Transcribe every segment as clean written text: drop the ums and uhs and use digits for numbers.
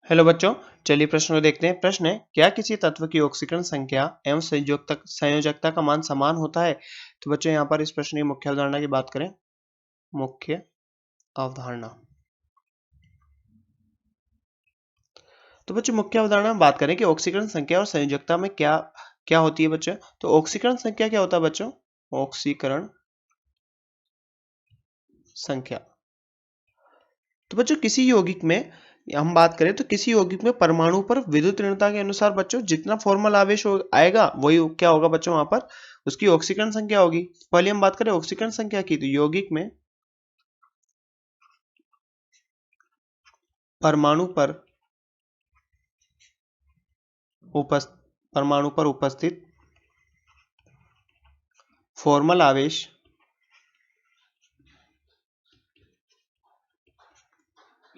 Hello बच्चों, चलिए प्रश्न को देखते हैं। प्रश्न है, क्या किसी तत्व की ऑक्सीकरण संख्या एवं संयोजकता का मान समान होता है? तो बच्चों यहाँ पर इस प्रश्न की मुख्य अवधारणा की बात करें। मुख्य अवधारणा, तो बच्चों मुख्य अवधारणा में बात करें कि ऑक्सीकरण संख्या और संयोजकता में क्या क्या होती है बच्चों। तो ऑक्सीकरण संख्या क्या होता है बच्चों? ऑक्सीकरण संख्या, तो बच्चों किसी यौगिक में हम बात करें तो किसी यौगिक में परमाणु पर विद्युत ऋणता के अनुसार बच्चों जितना फॉर्मल आवेश आएगा वही क्या होगा बच्चों, वहां पर उसकी ऑक्सीकरण संख्या होगी। पहले हम बात करें ऑक्सीकरण संख्या की, तो यौगिक में परमाणु पर उपस्थित फॉर्मल आवेश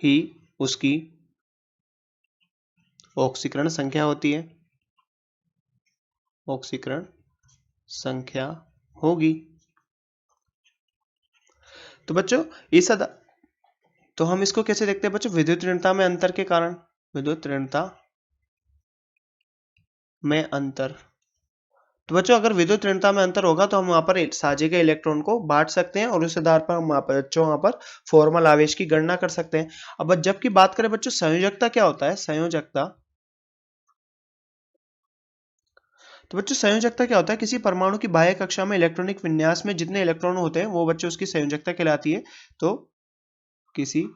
ही उसकी ऑक्सीकरण संख्या होती है, ऑक्सीकरण संख्या होगी। तो बच्चों इस तो हम इसको कैसे देखते हैं बच्चों? विद्युत ऋणता में अंतर के कारण, विद्युत ऋणता में अंतर। तो बच्चों अगर विद्युत ऋणता में अंतर होगा तो हम वहां पर साझे के इलेक्ट्रॉन को बांट सकते हैं और उस आधार पर हम वहां पर फॉर्मल आवेश की गणना कर सकते हैं। अब जबकि बात करें बच्चों संयोजकता, क्या होता है संयोजकता? तो बच्चों संयोजकता क्या होता है? किसी परमाणु की बाह्य कक्षा में इलेक्ट्रॉनिक विन्यास में जितने इलेक्ट्रॉन होते हैं वो बच्चों उसकी संयोजकता कहलाती है। तो किसी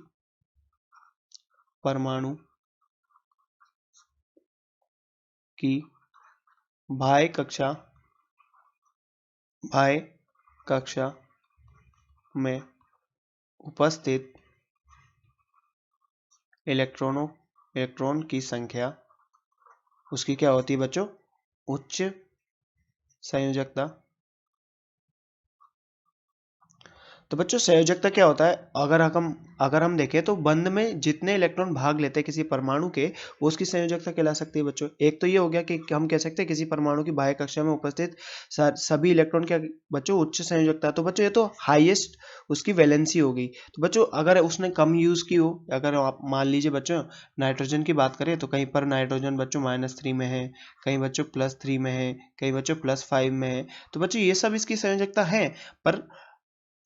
परमाणु की बाह्य कक्षा में उपस्थित इलेक्ट्रॉन की संख्या उसकी क्या होती है बच्चों? उच्च संयोजकता। तो बच्चों संयोजकता क्या होता है? अगर हम देखें तो बंध में जितने इलेक्ट्रॉन भाग लेते हैं किसी परमाणु के, वो उसकी संयोजकता कहला सकती है बच्चों। एक तो ये हो गया कि हम कह सकते हैं किसी परमाणु की बाह्य कक्षा में उपस्थित सभी इलेक्ट्रॉन क्या बच्चों? उच्च संयोजकता। तो बच्चों ये तो हाईएस्ट उसकी वैलेंसी होगी। तो बच्चों अगर उसने कम यूज की हो, अगर आप मान लीजिए बच्चों नाइट्रोजन की बात करें तो कहीं पर नाइट्रोजन बच्चों -3 में है, कहीं बच्चों +3 में है, कहीं बच्चों +5 में है। तो बच्चों ये सब इसकी संयोजकता है। पर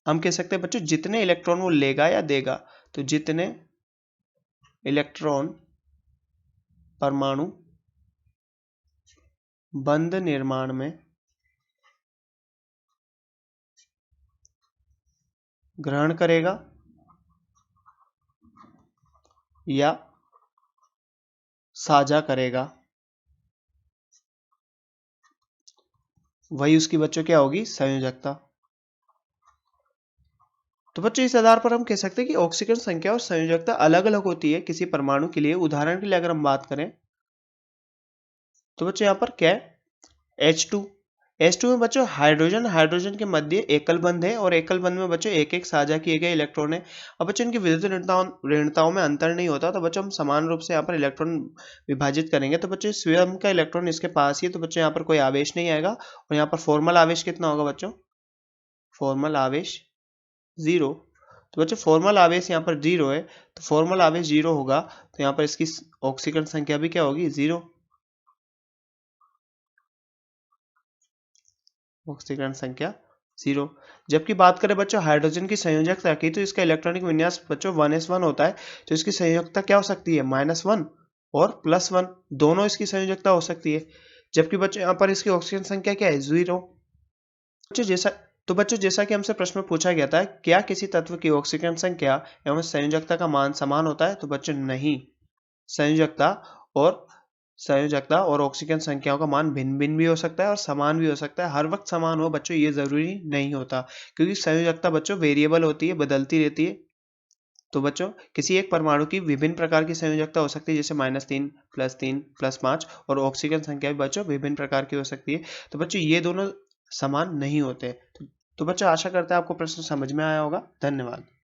हम कह सकते हैं बच्चों जितने इलेक्ट्रॉन वो लेगा या देगा, तो जितने इलेक्ट्रॉन परमाणु बंध निर्माण में ग्रहण करेगा या साझा करेगा, वही उसकी बच्चों क्या होगी? संयोजकता। तो बच्चों इस आधार पर हम कह सकते हैं कि ऑक्सीकरण संख्या और संयोजकता अलग अलग होती है किसी परमाणु के लिए। उदाहरण के लिए अगर हम बात करें तो बच्चों यहाँ पर क्या है? H2 में बच्चों हाइड्रोजन के मध्य एकल बंध है और एकल बंध में बच्चों एक एक साझा किए गए इलेक्ट्रॉन है। अब बच्चों इनकी विद्युत ऋणताओं में अंतर नहीं होता, तो बच्चों हम समान रूप से यहाँ पर इलेक्ट्रॉन विभाजित करेंगे। तो बच्चों स्वयं का इलेक्ट्रॉन इसके पास ही है, तो बच्चों यहाँ पर कोई आवेश नहीं आएगा। और यहाँ पर फॉर्मल आवेश कितना होगा बच्चों? फॉर्मल आवेश 0। तो बच्चों फॉर्मल आवेश यहाँ पर 0 है, तो फॉर्मल आवेश 0 होगा तो यहाँ पर इसकी ऑक्सीकरण संख्या भी क्या होगी? 0। ऑक्सीकरण संख्या 0। जबकि बात करें बच्चों हाइड्रोजन की संयोजकता की, तो इसका इलेक्ट्रॉनिक विन्यास बच्चों 1s1 होता है। तो इसकी संयोजकता क्या हो सकती है? -1 और +1 दोनों इसकी संयोजकता हो सकती है। जबकि बच्चों यहाँ पर इसकी ऑक्सीजन संख्या क्या है? 0। बच्चों जैसा कि हमसे प्रश्न में पूछा गया था, क्या किसी तत्व की ऑक्सीकरण संख्या एवं संयोजकता का मान समान होता है? तो बच्चों नहीं, संयोजकता और ऑक्सीजन संख्याओं का मान भिन्न भिन्न भी हो सकता है और समान भी हो सकता है। हर वक्त समान हो बच्चों ये जरूरी नहीं होता, क्योंकि संयोजकता बच्चों वेरिएबल होती है, बदलती रहती है। तो बच्चों किसी एक परमाणु की विभिन्न प्रकार की संयोजकता हो सकती है, जैसे -3 +3 +5, और ऑक्सीजन संख्या भी बच्चों विभिन्न प्रकार की हो सकती है। तो बच्चों ये दोनों समान नहीं होते। तो बच्चों आशा करते हैं आपको प्रश्न समझ में आया होगा। धन्यवाद।